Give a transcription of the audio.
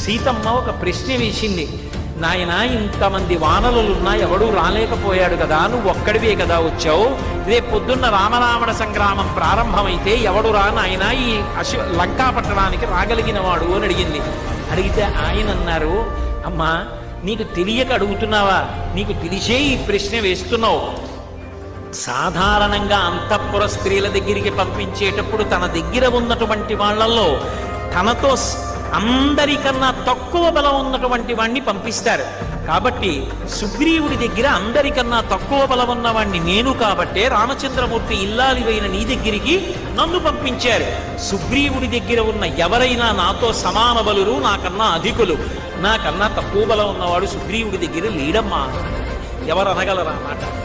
సీతమ్మ ఒక ప్రశ్న వేసింది. నాయన, ఇంతమంది వానరులున్నా ఎవడూ రాలేకపోయాడు కదా, నువ్వు ఒక్కడివే కదా వచ్చావు. రేపు పొద్దున్న రామరావణ సంగ్రామం ప్రారంభమైతే ఎవడు రా నాయన ఈ లంకా పట్టడానికి రాగలిగిన వాడు అని అడిగింది. అడిగితే ఆయన అన్నారు, అమ్మా నీకు తెలియక అడుగుతున్నావా? నీకు తెలిసే ఈ ప్రశ్న వేస్తున్నావు. సాధారణంగా అంతఃపుర స్త్రీల దగ్గరికి పంపించేటప్పుడు తన దగ్గర ఉన్నటువంటి వాళ్ళల్లో తనతో అందరికన్నా తక్కువ బలం ఉన్నటువంటి వాణ్ణి పంపిస్తారు. కాబట్టి సుగ్రీవుడి దగ్గర అందరికన్నా తక్కువ బలం ఉన్నవాణ్ణి నేను కాబట్టే రామచంద్రమూర్తి ఇల్లాలివైన నీ దగ్గరికి నన్ను పంపించారు. సుగ్రీవుడి దగ్గర ఉన్న ఎవరైనా నాతో సమాన బలురు, నాకన్నా అధికులు. నాకన్నా తక్కువ బలం ఉన్నవాడు సుగ్రీవుడి దగ్గర లేడమ్మా. ఎవరు అనగలరా అన్నమాట?